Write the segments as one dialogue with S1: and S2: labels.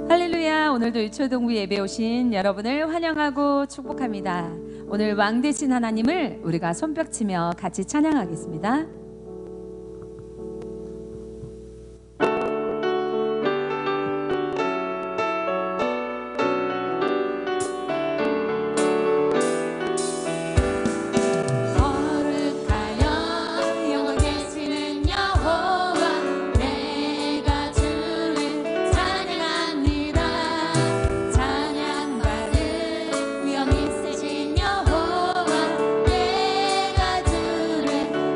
S1: 할렐루야. 오늘도 유초동부 예배 오신 여러분을 환영하고 축복합니다. 오늘 왕 되신 하나님을 우리가 손뼉치며 같이 찬양하겠습니다.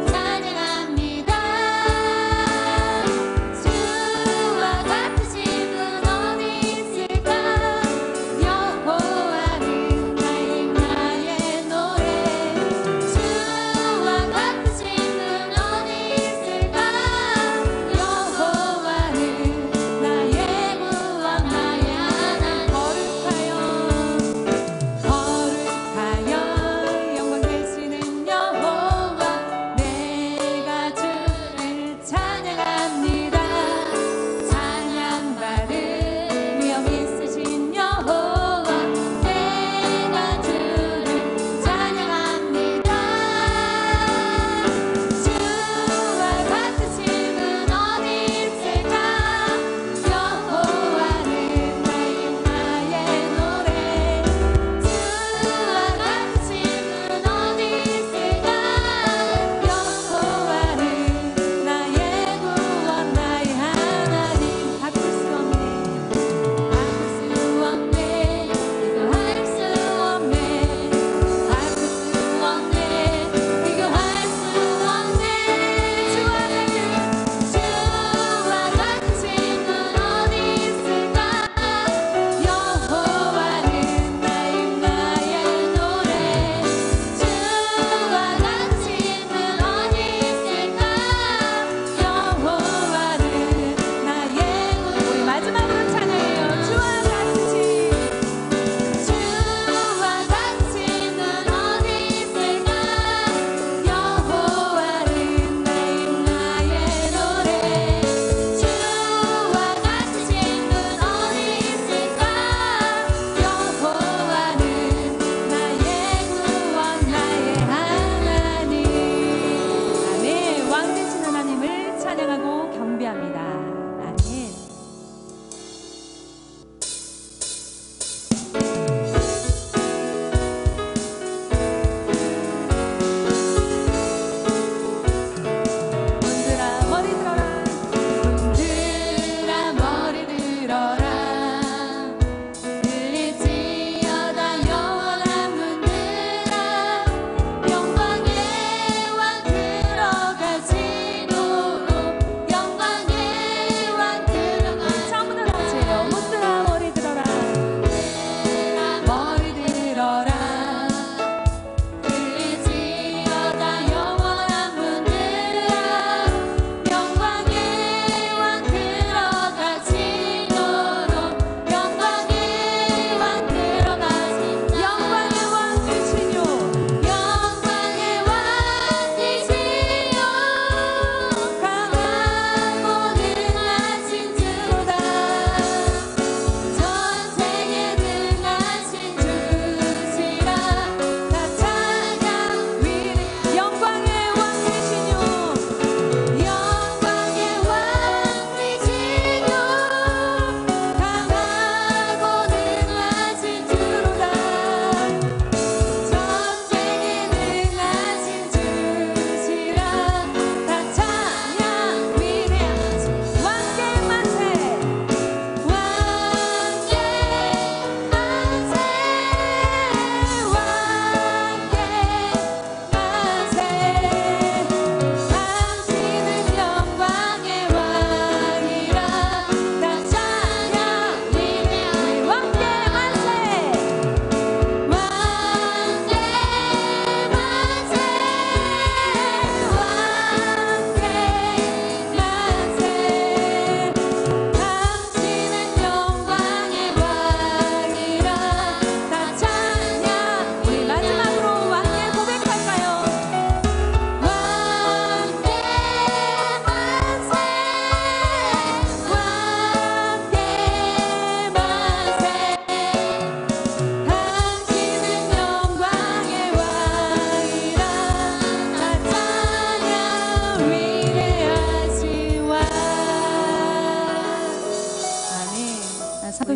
S2: 찬양하리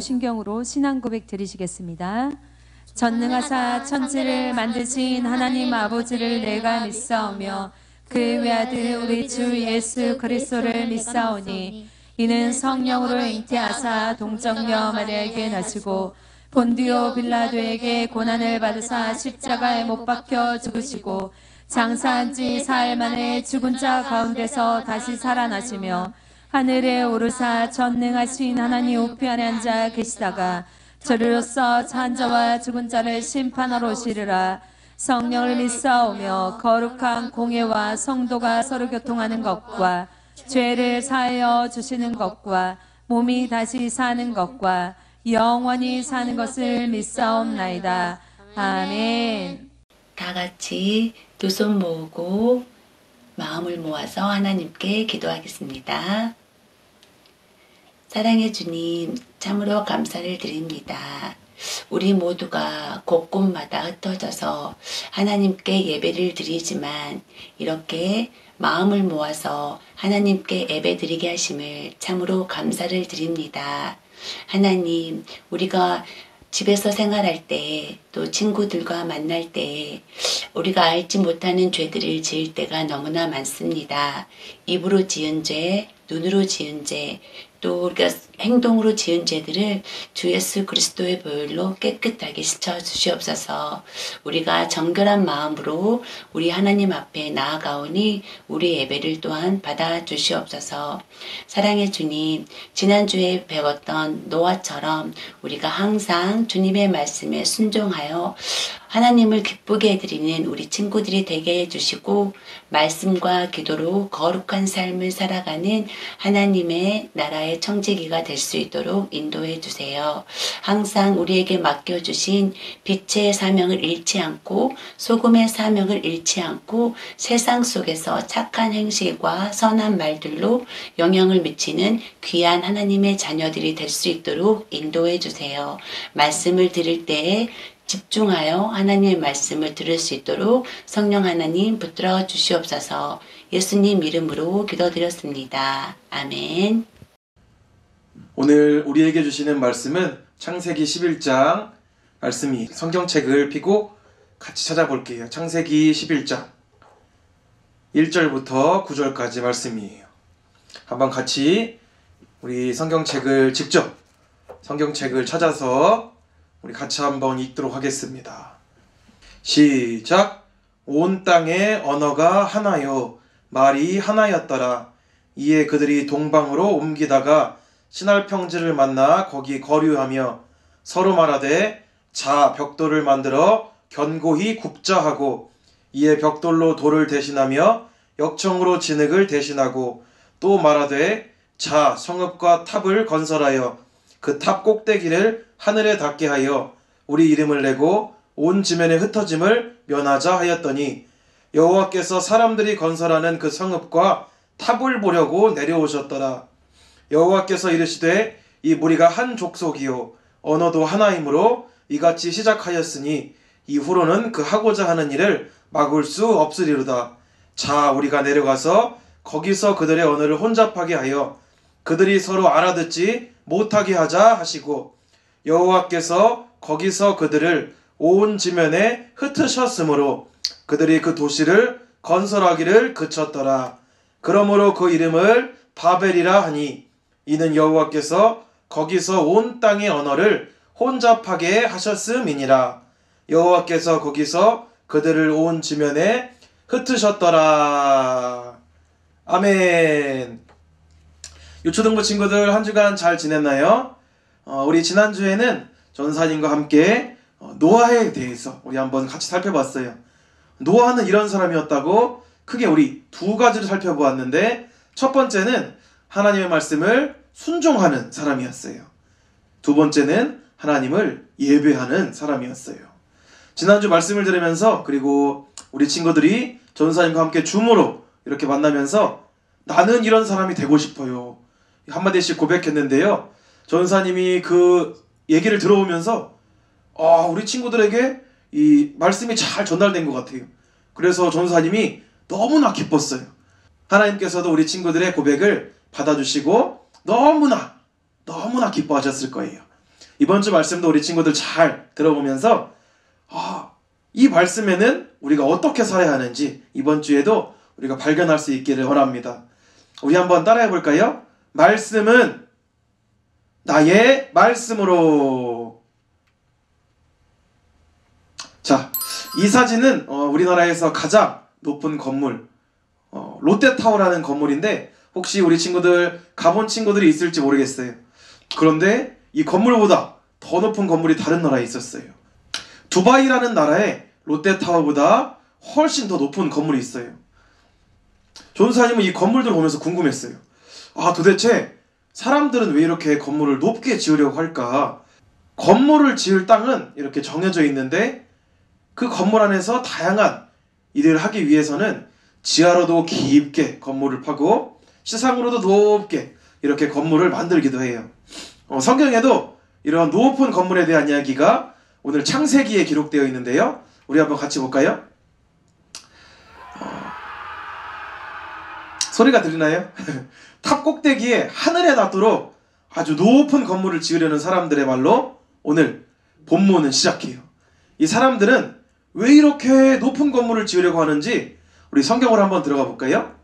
S1: 사도신경으로 신앙 고백 드리시겠습니다. 전능하사 천지를 만드신 하나님 아버지를 내가 믿사오며 그 외아들 우리 주 예수 그리스도를 믿사오니 이는 성령으로 잉태하사 동정녀 마리아에게 나시고 본디오 빌라도에게 고난을 받으사 십자가에 못 박혀 죽으시고 장사한 지 사흘 만에 죽은 자 가운데서 다시 살아나시며 하늘에 오르사 전능하신 하나님 우편에 앉아 계시다가 저리로서 산자와 죽은 자를 심판하러 오시리라. 성령을 믿사오며 거룩한 공예와 성도가 서로 교통하는 것과 죄를 사하여 주시는 것과 몸이 다시 사는 것과 영원히 사는 것을 믿사옵나이다. 아멘.
S2: 다 같이 두 손 모으고 마음을 모아서 하나님께 기도하겠습니다. 사랑해 주님, 참으로 감사를 드립니다. 우리 모두가 곳곳마다 흩어져서 하나님께 예배를 드리지만 이렇게 마음을 모아서 하나님께 예배 드리게 하심을 참으로 감사를 드립니다. 하나님, 우리가 집에서 생활할 때, 또 친구들과 만날 때 우리가 알지 못하는 죄들을 지을 때가 너무나 많습니다. 입으로 지은 죄, 눈으로 지은 죄, 또 우리가 행동으로 지은 죄들을 주 예수 그리스도의 보혈로 깨끗하게 씻어 주시옵소서. 우리가 정결한 마음으로 우리 하나님 앞에 나아가오니 우리 예배를 또한 받아 주시옵소서. 사랑의 주님, 지난주에 배웠던 노아처럼 우리가 항상 주님의 말씀에 순종하여 하나님을 기쁘게 해드리는 우리 친구들이 되게 해주시고 말씀과 기도로 거룩한 삶을 살아가는 하나님의 나라의 청지기가 될 수 있도록 인도해 주세요. 항상 우리에게 맡겨주신 빛의 사명을 잃지 않고 소금의 사명을 잃지 않고 세상 속에서 착한 행실과 선한 말들로 영향을 미치는 귀한 하나님의 자녀들이 될 수 있도록 인도해 주세요. 말씀을 들을 때에 집중하여 하나님의 말씀을 들을 수 있도록 성령 하나님 붙들어 주시옵소서. 예수님 이름으로 기도드렸습니다. 아멘.
S3: 오늘 우리에게 주시는 말씀은 창세기 11장 말씀이 성경책을 펴고 같이 찾아볼게요. 창세기 11장 1절부터 9절까지 말씀이에요. 한번 같이 우리 성경책을 직접 성경책을 찾아서 우리 같이 한번 읽도록 하겠습니다. 시작. 온 땅의 언어가 하나요 말이 하나였더라. 이에 그들이 동방으로 옮기다가 시날 평지를 만나 거기 거류하며 서로 말하되 자 벽돌을 만들어 견고히 굽자 하고 이에 벽돌로 돌을 대신하며 역청으로 진흙을 대신하고 또 말하되 자 성읍과 탑을 건설하여 그 탑 꼭대기를 하늘에 닿게 하여 우리 이름을 내고 온 지면에 흩어짐을 면하자 하였더니 여호와께서 사람들이 건설하는 그 성읍과 탑을 보려고 내려오셨더라. 여호와께서 이르시되 이 무리가 한 족속이요 언어도 하나이므로 이같이 시작하였으니 이후로는 그 하고자 하는 일을 막을 수 없으리로다. 자 우리가 내려가서 거기서 그들의 언어를 혼잡하게 하여 그들이 서로 알아듣지 못하게 하자 하시고 여호와께서 거기서 그들을 온 지면에 흩으셨으므로 그들이 그 도시를 건설하기를 그쳤더라. 그러므로 그 이름을 바벨이라 하니 이는 여호와께서 거기서 온 땅의 언어를 혼잡하게 하셨음이니라. 여호와께서 거기서 그들을 온 지면에 흩으셨더라. 아멘. 유초등부 친구들 한 주간 잘 지냈나요? 우리 지난주에는 전사님과 함께 노아에 대해서 우리 한번 같이 살펴봤어요. 노아는 이런 사람이었다고 크게 우리 두 가지를 살펴보았는데 첫 번째는 하나님의 말씀을 순종하는 사람이었어요. 두 번째는 하나님을 예배하는 사람이었어요. 지난주 말씀을 들으면서 그리고 우리 친구들이 전사님과 함께 줌으로 이렇게 만나면서 나는 이런 사람이 되고 싶어요. 한마디씩 고백했는데요. 전사님이 그 얘기를 들어오면서 우리 친구들에게 이 말씀이 잘 전달된 것 같아요. 그래서 전사님이 너무나 기뻤어요. 하나님께서도 우리 친구들의 고백을 받아주시고 너무나 기뻐하셨을 거예요. 이번 주 말씀도 우리 친구들 잘 들어보면서 이 말씀에는 우리가 어떻게 살아야 하는지 이번 주에도 우리가 발견할 수 있기를 원합니다. 우리 한번 따라해 볼까요? 말씀은 나의 말씀으로. 자, 이 사진은 우리나라에서 가장 높은 건물 롯데타워라는 건물인데 혹시 우리 친구들 가본 친구들이 있을지 모르겠어요. 그런데 이 건물보다 더 높은 건물이 다른 나라에 있었어요. 두바이라는 나라에 롯데타워보다 훨씬 더 높은 건물이 있어요. 전도사님은 이 건물들을 보면서 궁금했어요. 도대체 사람들은 왜 이렇게 건물을 높게 지으려고 할까? 건물을 지을 땅은 이렇게 정해져 있는데 그 건물 안에서 다양한 일을 하기 위해서는 지하로도 깊게 건물을 파고 시상으로도 높게 이렇게 건물을 만들기도 해요. 성경에도 이런 높은 건물에 대한 이야기가 오늘 창세기에 기록되어 있는데요. 우리 한번 같이 볼까요? 소리가 들리나요? 탑 꼭대기에 하늘에 닿도록 아주 높은 건물을 지으려는 사람들의 말로 오늘 본문은 시작해요. 이 사람들은 왜 이렇게 높은 건물을 지으려고 하는지 우리 성경으로 한번 들어가 볼까요?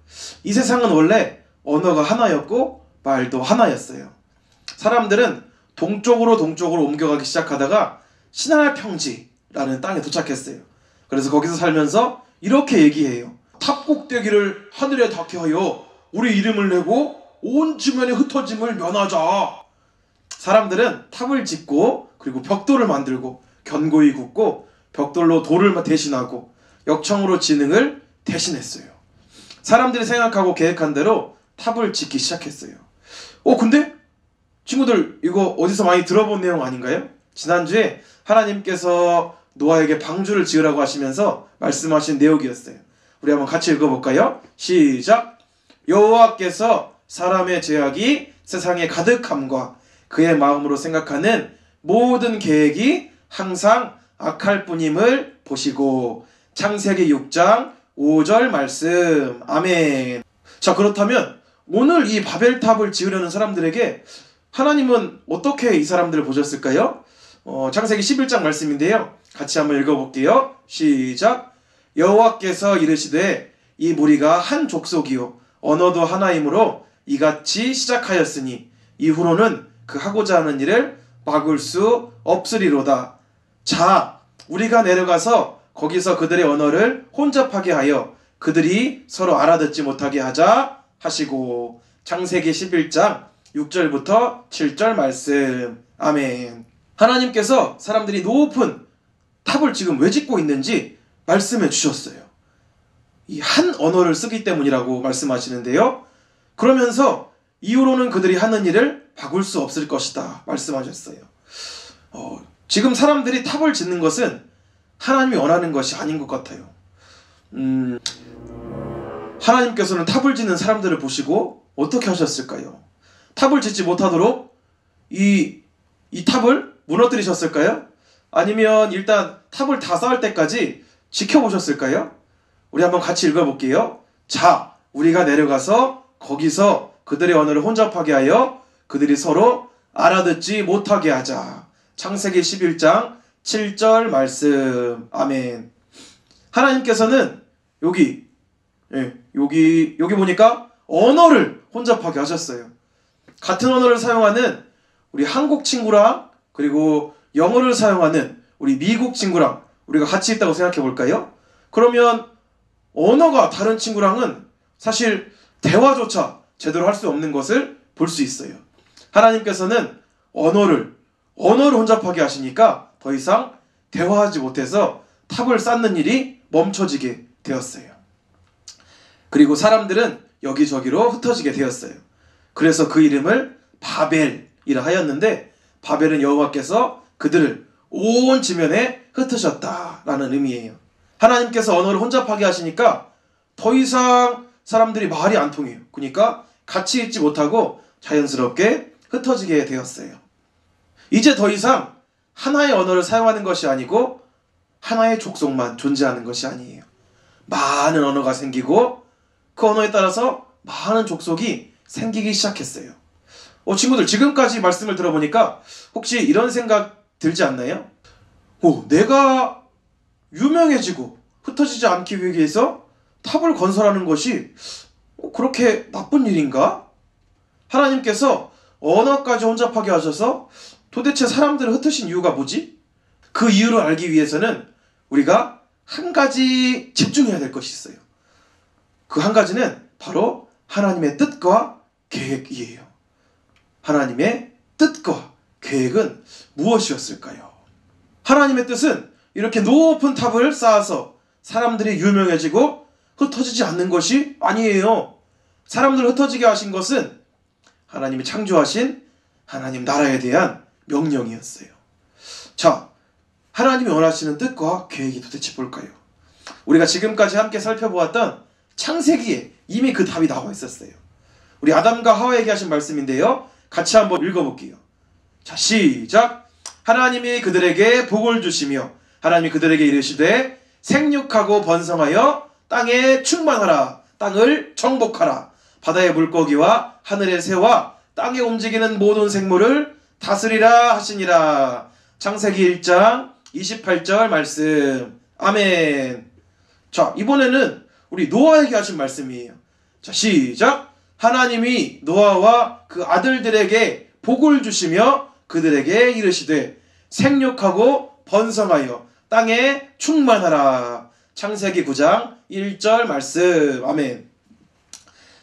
S3: 이 세상은 원래 언어가 하나였고 말도 하나였어요. 사람들은 동쪽으로 옮겨가기 시작하다가 시나이 평지라는 땅에 도착했어요. 그래서 거기서 살면서 이렇게 얘기해요. 탑 꼭대기를 하늘에 닿게 하여 우리 이름을 내고 온 지면에 흩어짐을 면하자. 사람들은 탑을 짓고 그리고 벽돌을 만들고 견고히 굽고 벽돌로 돌을 대신하고 역청으로 지능을 대신했어요. 사람들이 생각하고 계획한 대로 탑을 짓기 시작했어요. 근데 친구들 이거 어디서 많이 들어본 내용 아닌가요? 지난주에 하나님께서 노아에게 방주를 지으라고 하시면서 말씀하신 내용이었어요. 우리 한번 같이 읽어볼까요? 시작! 여호와께서 사람의 죄악이 세상에 가득함과 그의 마음으로 생각하는 모든 계획이 항상 악할 뿐임을 보시고. 창세기 6장 5절 말씀. 아멘. 자, 그렇다면 오늘 이 바벨탑을 지으려는 사람들에게 하나님은 어떻게 이 사람들을 보셨을까요? 창세기 11장 말씀인데요. 같이 한번 읽어볼게요. 시작! 여호와께서 이르시되 이 무리가 한 족속이요 언어도 하나이므로 이같이 시작하였으니 이후로는 그 하고자 하는 일을 막을 수 없으리로다. 자, 우리가 내려가서 거기서 그들의 언어를 혼잡하게 하여 그들이 서로 알아듣지 못하게 하자 하시고. 창세기 11장 6절부터 7절 말씀. 아멘. 하나님께서 사람들이 높은 탑을 지금 왜 짓고 있는지 말씀해 주셨어요. 이 한 언어를 쓰기 때문이라고 말씀하시는데요. 그러면서 이후로는 그들이 하는 일을 바꿀 수 없을 것이다 말씀하셨어요. 지금 사람들이 탑을 짓는 것은 하나님이 원하는 것이 아닌 것 같아요. 하나님께서는 탑을 짓는 사람들을 보시고 어떻게 하셨을까요? 탑을 짓지 못하도록 이 탑을 무너뜨리셨을까요? 아니면 일단 탑을 다 쌓을 때까지 지켜보셨을까요? 우리 한번 같이 읽어볼게요. 자, 우리가 내려가서 거기서 그들의 언어를 혼잡하게 하여 그들이 서로 알아듣지 못하게 하자. 창세기 11장 7절 말씀. 아멘. 하나님께서는 여기 보니까 언어를 혼잡하게 하셨어요. 같은 언어를 사용하는 우리 한국 친구랑 그리고 영어를 사용하는 우리 미국 친구랑 우리가 같이 있다고 생각해 볼까요? 그러면 언어가 다른 친구랑은 사실 대화조차 제대로 할 수 없는 것을 볼 수 있어요. 하나님께서는 언어를 혼잡하게 하시니까 더 이상 대화하지 못해서 탑을 쌓는 일이 멈춰지게 되었어요. 그리고 사람들은 여기저기로 흩어지게 되었어요. 그래서 그 이름을 바벨이라 하였는데, 바벨은 여호와께서 그들을 온 지면에 흩으셨다라는 의미예요. 하나님께서 언어를 혼잡하게 하시니까 더 이상 사람들이 말이 안 통해요. 그러니까 같이 있지 못하고 자연스럽게 흩어지게 되었어요. 이제 더 이상 하나의 언어를 사용하는 것이 아니고 하나의 족속만 존재하는 것이 아니에요. 많은 언어가 생기고 그 언어에 따라서 많은 족속이 생기기 시작했어요. 친구들 지금까지 말씀을 들어보니까 혹시 이런 생각 들지 않나요? 내가 유명해지고 흩어지지 않기 위해서 탑을 건설하는 것이 그렇게 나쁜 일인가? 하나님께서 언어까지 혼잡하게 하셔서 도대체 사람들을 흩으신 이유가 뭐지? 그 이유를 알기 위해서는 우리가 한 가지 집중해야 될 것이 있어요. 그 한 가지는 바로 하나님의 뜻과 계획이에요. 하나님의 뜻과 계획은 무엇이었을까요? 하나님의 뜻은 이렇게 높은 탑을 쌓아서 사람들이 유명해지고 흩어지지 않는 것이 아니에요. 사람들을 흩어지게 하신 것은 하나님이 창조하신 하나님 나라에 대한 명령이었어요. 자, 하나님이 원하시는 뜻과 계획이 도대체 뭘까요? 우리가 지금까지 함께 살펴보았던 창세기에 이미 그 답이 나와 있었어요. 우리 아담과 하와에게 하신 말씀인데요. 같이 한번 읽어볼게요. 자, 시작. 하나님이 그들에게 복을 주시며 하나님이 그들에게 이르시되 생육하고 번성하여 땅에 충만하라. 땅을 정복하라. 바다의 물고기와 하늘의 새와 땅에 움직이는 모든 생물을 다스리라 하시니라. 창세기 1장 28절 말씀. 아멘. 자, 이번에는 우리 노아에게 하신 말씀이에요. 자, 시작. 하나님이 노아와 그 아들들에게 복을 주시며 그들에게 이르시되 생육하고 번성하여 땅에 충만하라. 창세기 9장 1절 말씀. 아멘.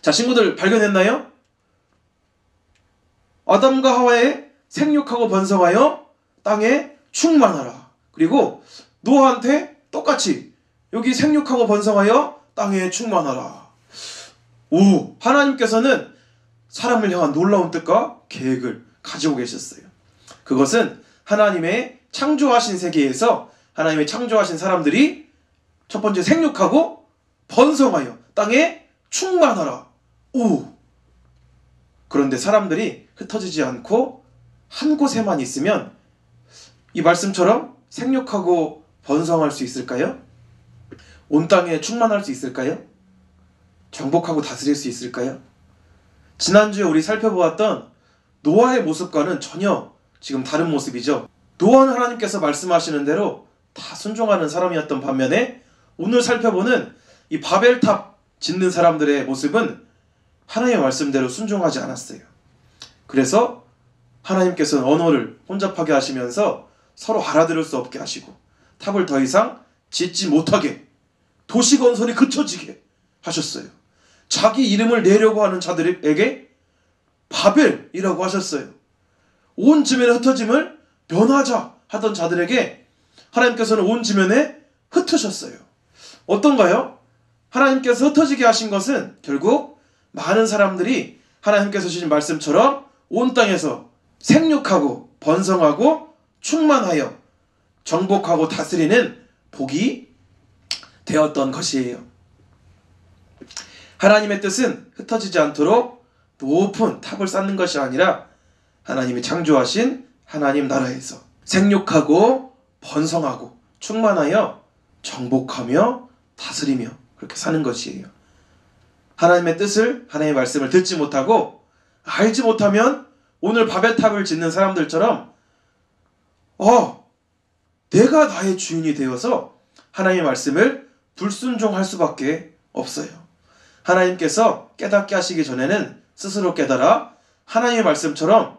S3: 자, 친구들 발견했나요? 아담과 하와의 생육하고 번성하여 땅에 충만하라. 그리고 노아한테 똑같이 여기 생육하고 번성하여 땅에 충만하라. 하나님께서는 사람을 향한 놀라운 뜻과 계획을 가지고 계셨어요. 그것은 하나님의 창조하신 세계에서 하나님의 창조하신 사람들이 첫 번째 생육하고 번성하여 땅에 충만하라. 그런데 사람들이 흩어지지 않고 한 곳에만 있으면 이 말씀처럼 생육하고 번성할 수 있을까요? 온 땅에 충만할 수 있을까요? 정복하고 다스릴 수 있을까요? 지난주에 우리 살펴보았던 노아의 모습과는 전혀 지금 다른 모습이죠. 노아는 하나님께서 말씀하시는 대로 다 순종하는 사람이었던 반면에 오늘 살펴보는 이 바벨탑 짓는 사람들의 모습은 하나님의 말씀대로 순종하지 않았어요. 그래서 하나님께서는 언어를 혼잡하게 하시면서 서로 알아들을 수 없게 하시고 탑을 더 이상 짓지 못하게, 도시 건설이 그쳐지게 하셨어요. 자기 이름을 내려고 하는 자들에게 바벨이라고 하셨어요. 온 지면의 흩어짐을 면하자 하던 자들에게 하나님께서는 온 지면에 흩으셨어요. 어떤가요? 하나님께서 흩어지게 하신 것은 결국 많은 사람들이 하나님께서 주신 말씀처럼 온 땅에서 생육하고 번성하고 충만하여 정복하고 다스리는 복이 되었던 것이에요. 하나님의 뜻은 흩어지지 않도록 높은 탑을 쌓는 것이 아니라 하나님이 창조하신 하나님 나라에서 생육하고 번성하고 충만하여 정복하며 다스리며 그렇게 사는 것이에요. 하나님의 뜻을, 하나님의 말씀을 듣지 못하고 알지 못하면 오늘 바벨탑을 짓는 사람들처럼 내가 나의 주인이 되어서 하나님의 말씀을 불순종할 수밖에 없어요. 하나님께서 깨닫게 하시기 전에는 스스로 깨달아 하나님의 말씀처럼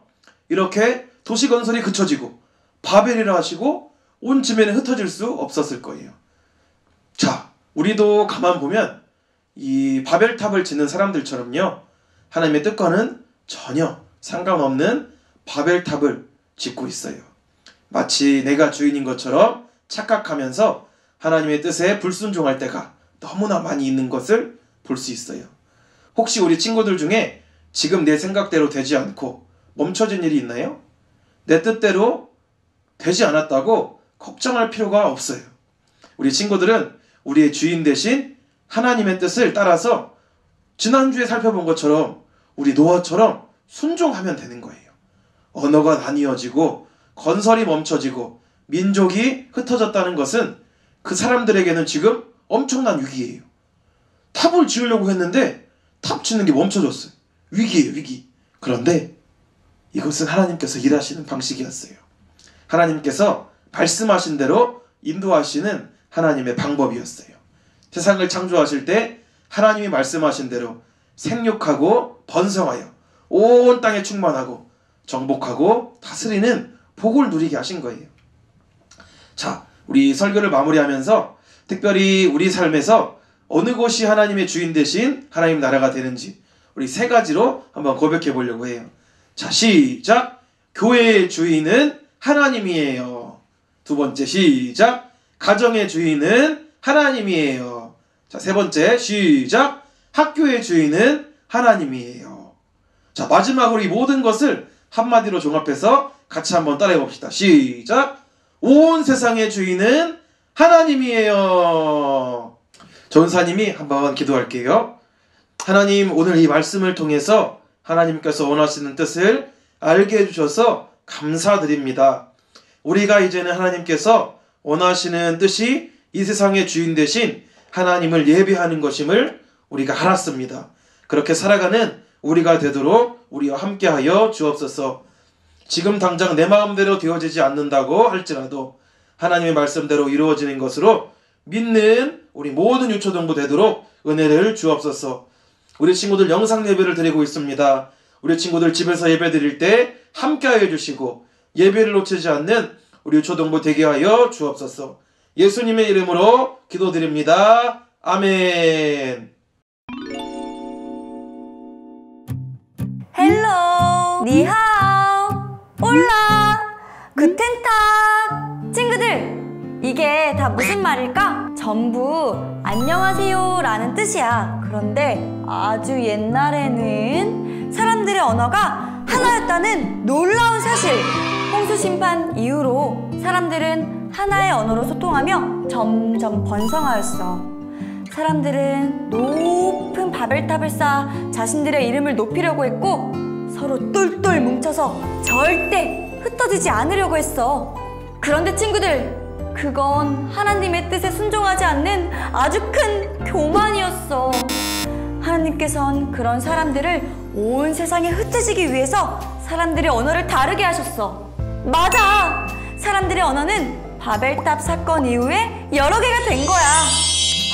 S3: 이렇게 도시 건설이 그쳐지고 바벨이라 하시고 온 지면에 흩어질 수 없었을 거예요. 자, 우리도 가만 보면 이 바벨탑을 짓는 사람들처럼요, 하나님의 뜻과는 전혀 상관없는 바벨탑을 짓고 있어요. 마치 내가 주인인 것처럼 착각하면서 하나님의 뜻에 불순종할 때가 너무나 많이 있는 것을 볼 수 있어요. 혹시 우리 친구들 중에 지금 내 생각대로 되지 않고 멈춰진 일이 있나요? 내 뜻대로 되지 않았다고 걱정할 필요가 없어요. 우리 친구들은 우리의 주인 대신 하나님의 뜻을 따라서 지난주에 살펴본 것처럼 우리 노아처럼 순종하면 되는 거예요. 언어가 나뉘어지고 건설이 멈춰지고 민족이 흩어졌다는 것은 그 사람들에게는 지금 엄청난 위기예요. 탑을 지으려고 했는데 탑 짓는 게 멈춰졌어요. 위기예요, 위기. 그런데 이것은 하나님께서 일하시는 방식이었어요. 하나님께서 말씀하신 대로 인도하시는 하나님의 방법이었어요. 세상을 창조하실 때 하나님이 말씀하신 대로 생육하고 번성하여 온 땅에 충만하고 정복하고 다스리는 복을 누리게 하신 거예요. 자, 우리 설교를 마무리하면서 특별히 우리 삶에서 어느 곳이 하나님의 주인 대신 하나님 나라가 되는지 우리 세 가지로 한번 고백해 보려고 해요. 자, 시작! 교회의 주인은 하나님이에요. 두 번째, 시작! 가정의 주인은 하나님이에요. 자, 세 번째, 시작! 학교의 주인은 하나님이에요. 자, 마지막으로 이 모든 것을 한마디로 종합해서 같이 한번 따라해 봅시다. 시작! 온 세상의 주인은 하나님이에요. 전사님이 한번 기도할게요. 하나님, 오늘 이 말씀을 통해서 하나님께서 원하시는 뜻을 알게 해주셔서 감사드립니다. 우리가 이제는 하나님께서 원하시는 뜻이 이 세상의 주인 대신 하나님을 예배하는 것임을 우리가 알았습니다. 그렇게 살아가는 우리가 되도록 우리와 함께하여 주옵소서. 지금 당장 내 마음대로 되어지지 않는다고 할지라도 하나님의 말씀대로 이루어지는 것으로 믿는 우리 모든 유초동부 되도록 은혜를 주옵소서. 우리 친구들 영상 예배를 드리고 있습니다. 우리 친구들 집에서 예배 드릴 때 함께하여 주시고 예배를 놓치지 않는 우리 유초동부 되게 하여 주옵소서. 예수님의 이름으로 기도드립니다. 아멘.
S4: 헬로, 니하오, 올라, 구텐탁. 친구들, 이게 다 무슨 말일까? 전부 안녕하세요 라는 뜻이야. 그런데 아주 옛날에는 사람들의 언어가 하나였다는 놀라운 사실. 홍수 심판 이후로 사람들은 하나의 언어로 소통하며 점점 번성하였어. 사람들은 높은 바벨탑을 쌓아 자신들의 이름을 높이려고 했고 서로 똘똘 뭉쳐서 절대 흩어지지 않으려고 했어. 그런데 친구들, 그건 하나님의 뜻에 순종하지 않는 아주 큰 교만이었어. 하나님께선 그런 사람들을 온 세상에 흩어지기 위해서 사람들의 언어를 다르게 하셨어. 맞아! 사람들의 언어는 바벨탑 사건 이후에 여러 개가 된 거야.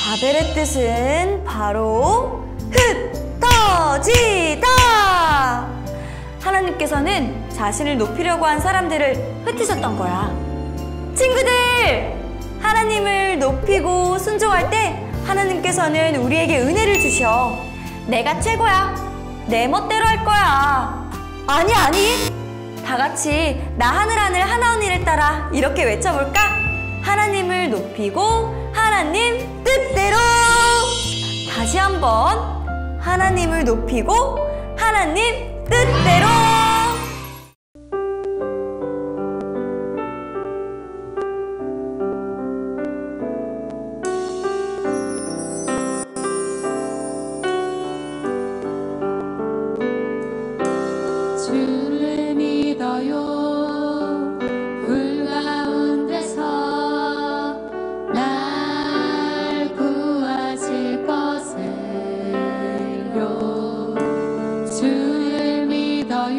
S4: 바벨의 뜻은 바로 흩어지다! 하나님께서는 자신을 높이려고 한 사람들을 흩으셨던 거야. 친구들! 하나님을 높이고 순종할 때 하나님께서는 우리에게 은혜를 주셔. 내가 최고야. 내 멋대로 할 거야. 아니. 다 같이 나 하늘 하나 언니를 따라 이렇게 외쳐볼까? 하나님을 높이고 하나님 뜻대로. 다시 한번 하나님을 높이고 하나님 뜻대로.
S1: 주를 믿어요. 불 가운데서 날 구하실 것을요. 주를 믿어요.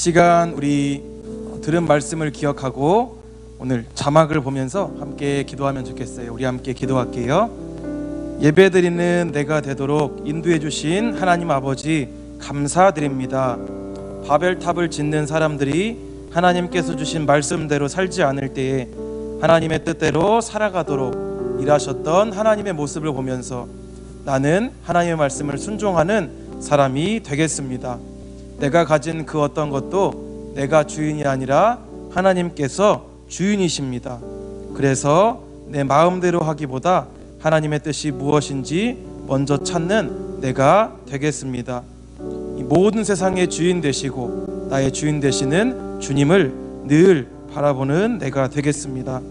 S3: 시간 우리 들은 말씀을 기억하고 오늘 자막을 보면서 함께 기도하면 좋겠어요. 우리 함께 기도할게요. 예배드리는 내가 되도록 인도해 주신 하나님 아버지 감사드립니다. 바벨탑을 짓는 사람들이 하나님께서 주신 말씀대로 살지 않을 때에 하나님의 뜻대로 살아가도록 일하셨던 하나님의 모습을 보면서 나는 하나님의 말씀을 순종하는 사람이 되겠습니다. 내가 가진 그 어떤 것도 내가 주인이 아니라 하나님께서 주인이십니다. 그래서 내 마음대로 하기보다 하나님의 뜻이 무엇인지 먼저 찾는 내가 되겠습니다. 이 모든 세상의 주인 되시고 나의 주인 되시는 주님을 늘 바라보는 내가 되겠습니다.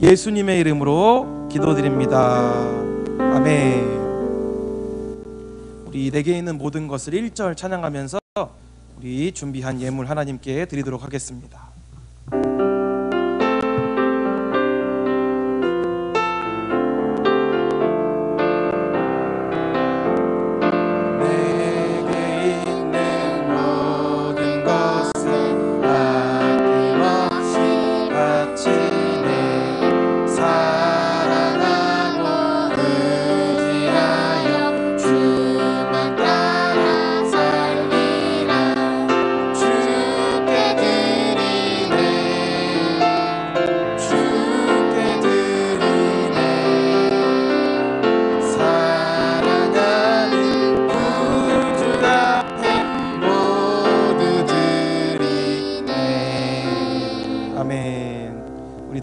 S3: 예수님의 이름으로 기도드립니다. 아멘. 우리 내게 있는 모든 것을 1절 찬양하면서 우리 준비한 예물 하나님께 드리도록 하겠습니다.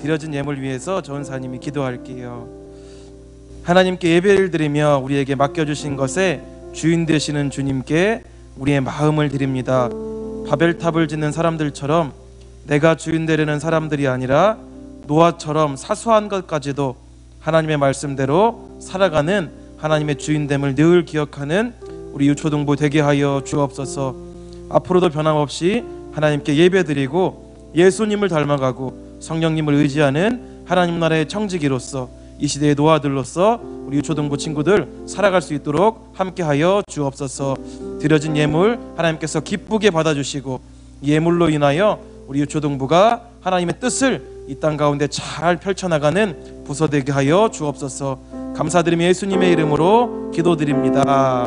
S3: 드려진 예물 위해서 전사님이 기도할게요. 하나님께 예배를 드리며 우리에게 맡겨주신 것에 주인 되시는 주님께 우리의 마음을 드립니다. 바벨탑을 짓는 사람들처럼 내가 주인 되려는 사람들이 아니라 노아처럼 사소한 것까지도 하나님의 말씀대로 살아가는 하나님의 주인됨을 늘 기억하는 우리 유초등부 되게 하여 주옵소서. 앞으로도 변함없이 하나님께 예배드리고 예수님을 닮아가고 성령님을 의지하는 하나님 나라의 청지기로서 이 시대의 노아들로서 우리 유초등부 친구들 살아갈 수 있도록 함께하여 주옵소서. 드려진 예물 하나님께서 기쁘게 받아주시고 예물로 인하여 우리 유초등부가 하나님의 뜻을 이 땅 가운데 잘 펼쳐나가는 부서 되게 하여 주옵소서. 감사드리며 예수님의 이름으로 기도드립니다.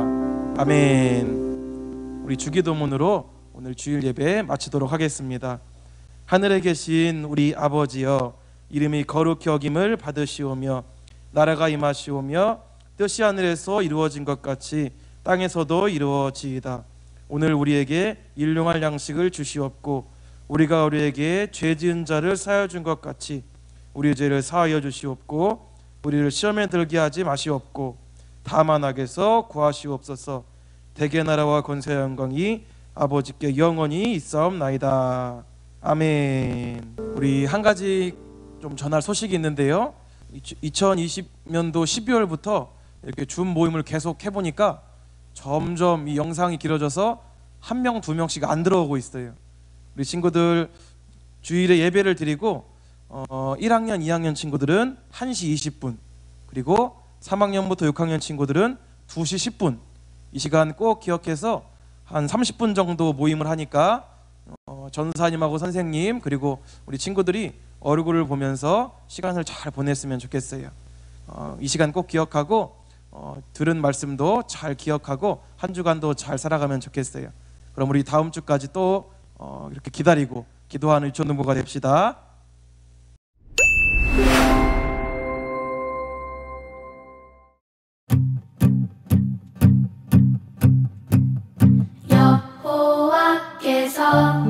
S3: 아멘. 우리 주기도문으로 오늘 주일 예배 마치도록 하겠습니다. 하늘에 계신 우리 아버지여, 이름이 거룩히 여김을 받으시오며 나라가 임하시오며 뜻이 하늘에서 이루어진 것 같이 땅에서도 이루어지이다. 오늘 우리에게 일용할 양식을 주시옵고 우리가 우리에게 죄 지은 자를 사하여 준 것 같이 우리 죄를 사하여 주시옵고 우리를 시험에 들게 하지 마시옵고 다만 악에서 구하시옵소서. 대개 나라와 권세와 영광이 아버지께 영원히 있사옵나이다. 아멘. 우리 한 가지 좀 전할 소식이 있는데요. 2020년도 12월부터 이렇게 줌 모임을 계속 해보니까 점점 이 영상이 길어져서 1명, 2명씩 안 들어오고 있어요. 우리 친구들 주일에 예배를 드리고 1학년, 2학년 친구들은 1시 20분, 그리고 3학년부터 6학년 친구들은 2시 10분, 이 시간 꼭 기억해서 한 30분 정도 모임을 하니까 전사님하고 선생님 그리고 우리 친구들이 얼굴을 보면서 시간을 잘 보냈으면 좋겠어요. 이 시간 꼭 기억하고 들은 말씀도 잘 기억하고 한 주간도 잘 살아가면 좋겠어요. 그럼 우리 다음 주까지 또 이렇게 기다리고 기도하는 유초등부가 됩시다.
S5: 여호와께서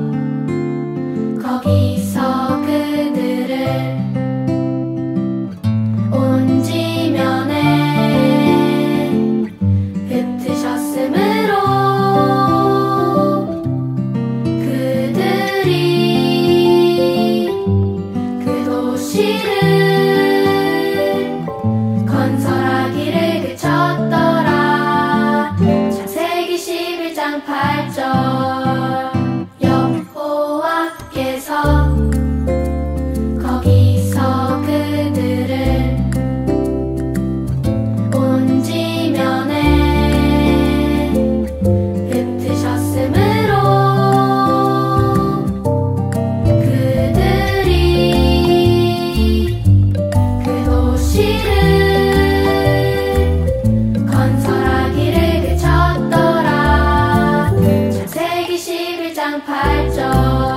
S5: 거기서 그들을 온 지면에 흩으셨으므로 그들이 그 도시를 건설하기를 그쳤더라. 창세기 11장 8절. 거기서 그들을 온 지면에 흩으셨으므로 11장 8절